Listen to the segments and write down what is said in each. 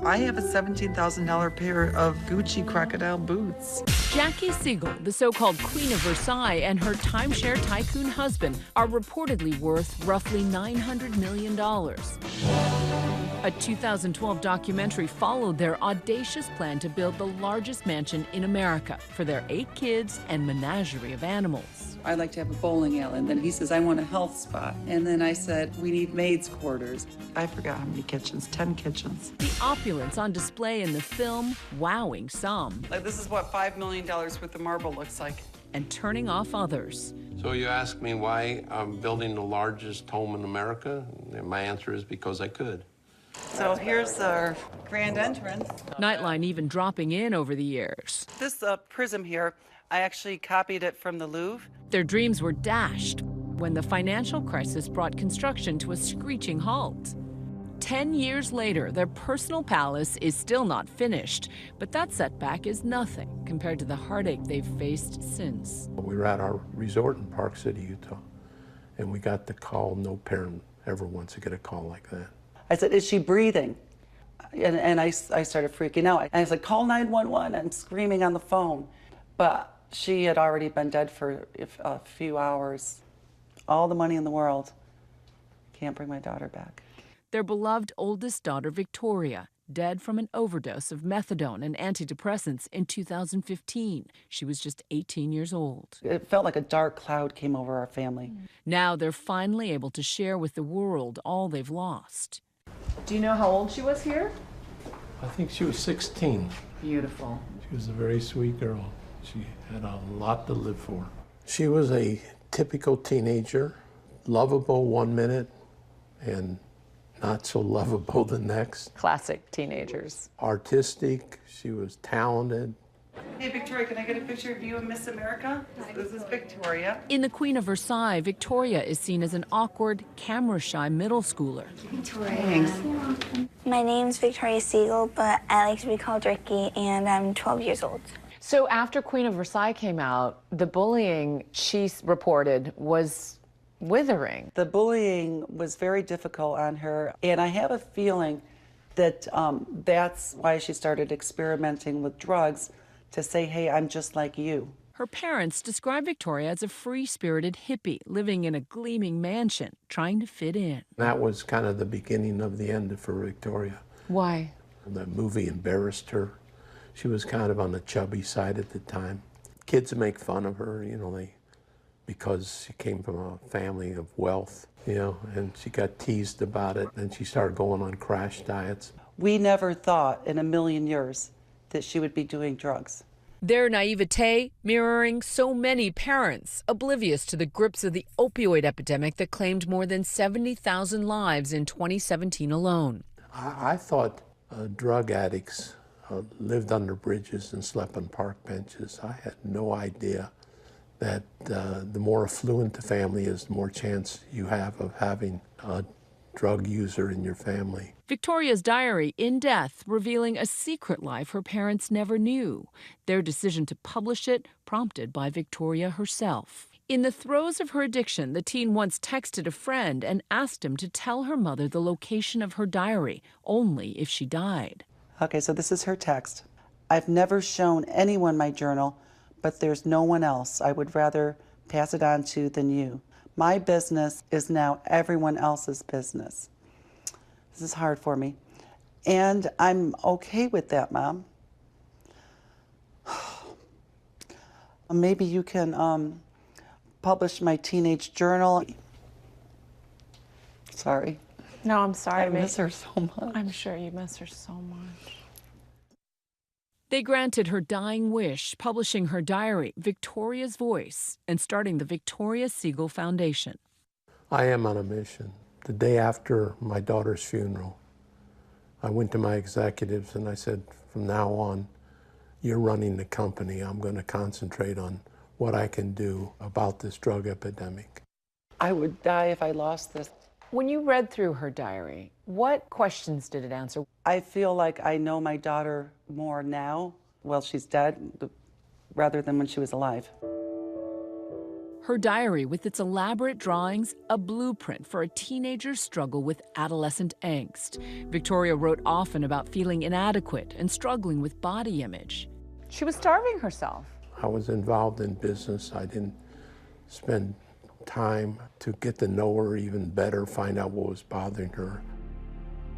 I have a $17,000 pair of Gucci crocodile boots. Jackie Siegel, the so-called Queen of Versailles, and her timeshare tycoon husband are reportedly worth roughly $900 million. A 2012 documentary followed their audacious plan to build the largest mansion in America for their 8 kids and menagerie of animals. I'd like to have a bowling alley. And then he says, I want a health spot. And then I said, we need maids' quarters. I forgot how many kitchens, 10 kitchens. The opulence on display in the film, wowing some. Like, this is what $5 million worth of marble looks like. And turning off others. So you ask me why I'm building the largest home in America? And my answer is because I could. So here's our grand entrance. Nightline even dropping in over the years. This prism here, I actually copied it from the Louvre. Their dreams were dashed when the financial crisis brought construction to a screeching halt. 10 years later, their personal palace is still not finished, but that setback is nothing compared to the heartache they've faced since. We were at our resort in Park City, Utah, and we got the call. No parent ever wants to get a call like that. I said, is she breathing? And I started freaking out. I said, call 911. I'm screaming on the phone. But she had already been dead for a few hours. All the money in the world. Can't bring my daughter back. Their beloved oldest daughter, Victoria, dead from an overdose of methadone and antidepressants in 2015. She was just 18 years old. It felt like a dark cloud came over our family. Now they're finally able to share with the world all they've lost. Do you know how old she was here? I think she was 16. Beautiful. She was a very sweet girl. She had a lot to live for. She was a typical teenager, lovable one minute and not so lovable the next. Classic teenagers. Artistic, she was talented. Hey, Victoria, can I get a picture of you and Miss America? This is Victoria. In The Queen of Versailles, Victoria is seen as an awkward, camera-shy middle schooler. Victoria. Thanks. My name's Victoria Siegel, but I like to be called Ricky, and I'm 12 years old. So after Queen of Versailles came out, the bullying she reported was withering. The bullying was very difficult on her, and I have a feeling that that's why she started experimenting with drugs, to say, hey, I'm just like you. Her parents describe Victoria as a free-spirited hippie living in a gleaming mansion, trying to fit in. That was kind of the beginning of the end for Victoria. Why? The movie embarrassed her. She was kind of on the chubby side at the time. Kids make fun of her, you know, because she came from a family of wealth, you know, and she got teased about it, and she started going on crash diets. We never thought in a million years that she would be doing drugs. Their naivete mirroring so many parents, oblivious to the grips of the opioid epidemic that claimed more than 70,000 lives in 2017 alone. I thought drug addicts lived under bridges and slept on park benches. I had no idea that the more affluent the family is, the more chance you have of having a drug user in your family. Victoria's diary, in death, revealing a secret life her parents never knew. Their decision to publish it prompted by Victoria herself. In the throes of her addiction, the teen once texted a friend and asked him to tell her mother the location of her diary, only if she died. Okay, so this is her text. I've never shown anyone my journal, but there's no one else I would rather pass it on to than you. My business is now everyone else's business. This is hard for me. And I'm okay with that, Mom. Maybe you can publish my teenage journal. Sorry. No, I'm sorry. I miss her so much. I'm sure you miss her so much. They granted her dying wish, publishing her diary, Victoria's Voice, and starting the Victoria Siegel Foundation. I am on a mission. The day after my daughter's funeral, I went to my executives and I said, from now on, you're running the company. I'm going to concentrate on what I can do about this drug epidemic. I would die if I lost this. When you read through her diary, what questions did it answer? I feel like I know my daughter more now, well, she's dead, rather than when she was alive. Her diary, with its elaborate drawings, a blueprint for a teenager's struggle with adolescent angst. Victoria wrote often about feeling inadequate and struggling with body image. She was starving herself. I was involved in business. I didn't spend time to get to know her even better, find out what was bothering her.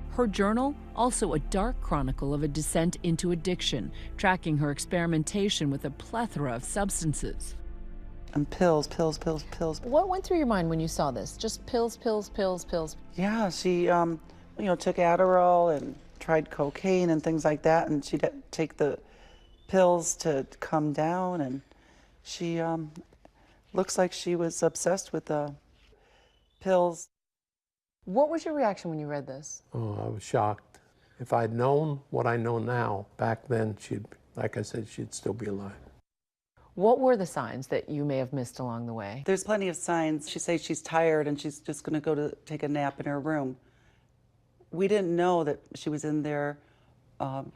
Her journal, also a dark chronicle of a descent into addiction, tracking her experimentation with a plethora of substances. And pills, pills, pills, pills. What went through your mind when you saw this? Just pills, pills, pills, pills? Yeah, she, took Adderall and tried cocaine and things like that, and she'd take the pills to come down, and she looks like she was obsessed with the pills. What was your reaction when you read this? Oh, I was shocked. If I'd known what I know now, back then, like I said, she'd still be alive. What were the signs that you may have missed along the way? There's plenty of signs. She says she's tired and she's just going to go to take a nap in her room. We didn't know that she was in there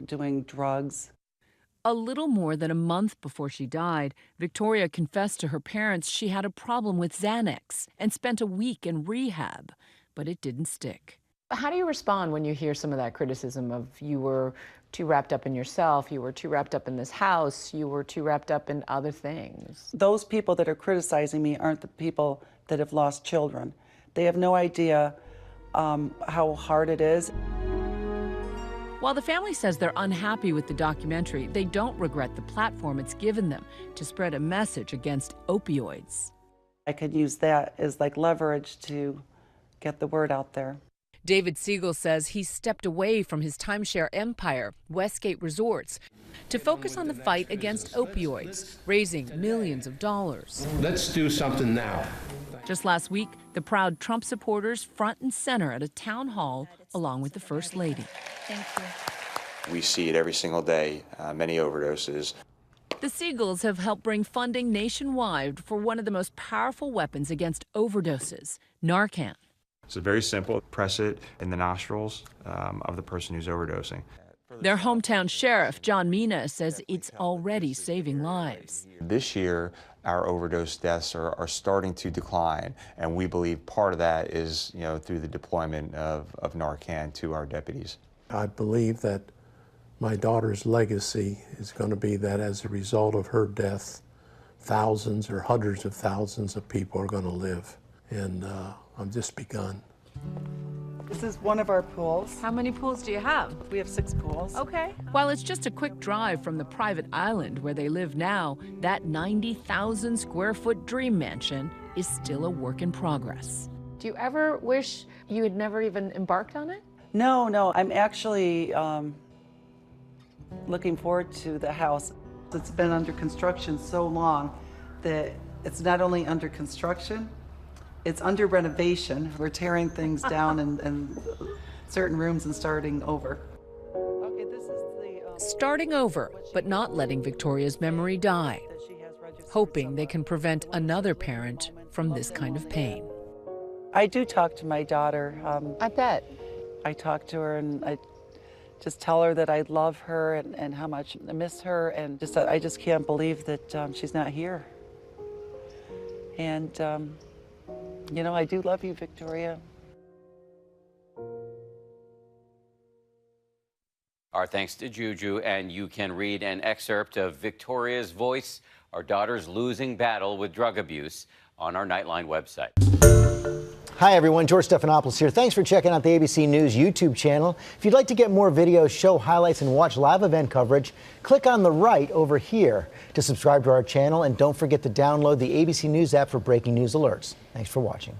doing drugs. A little more than a month before she died, Victoria confessed to her parents she had a problem with Xanax and spent a week in rehab, but it didn't stick. How do you respond when you hear some of that criticism of you were too wrapped up in yourself, you were too wrapped up in this house, you were too wrapped up in other things? Those people that are criticizing me aren't the people that have lost children. They have no idea how hard it is. While the family says they're unhappy with the documentary, they don't regret the platform it's given them to spread a message against opioids. I could use that as like leverage to get the word out there. David Siegel says he stepped away from his timeshare empire, Westgate Resorts, to focus on the fight against opioids, raising millions of dollars. Let's do something now. Just last week, the proud Trump supporters front and center at a town hall along with the First Lady. Thank you. We see it every single day, many overdoses. The Siegels have helped bring funding nationwide for one of the most powerful weapons against overdoses, Narcan. So very simple. Press it in the nostrils of the person who's overdosing. Their hometown sheriff, John Mina, says it's already saving lives. This year, our overdose deaths are starting to decline, and we believe part of that is, through the deployment of Narcan to our deputies. I believe that my daughter's legacy is going to be that as a result of her death, thousands or hundreds of thousands of people are going to live. And I've just begun. This is one of our pools. How many pools do you have? We have 6 pools. Okay. While it's just a quick drive from the private island where they live now, that 90,000 square foot dream mansion is still a work in progress. Do you ever wish you had never even embarked on it? No, I'm actually looking forward to the house. It's been under construction so long that it's not only under construction, it's under renovation. We're tearing things down and certain rooms and starting over. Okay, this is the Starting over, but not letting Victoria's memory die, hoping they can prevent another parent from this kind of pain. I do talk to my daughter. I bet. I talk to her and I just tell her that I love her and how much I miss her, and I just can't believe that she's not here. And I do love you, Victoria. Our thanks to Juju, and you can read an excerpt of Victoria's voice, our daughter's losing battle with drug abuse, on our Nightline website. Hi everyone, George Stephanopoulos here. Thanks for checking out the ABC News YouTube channel. If you'd like to get more videos, show highlights, and watch live event coverage, click on the right over here to subscribe to our channel, and don't forget to download the ABC News app for breaking news alerts. Thanks for watching.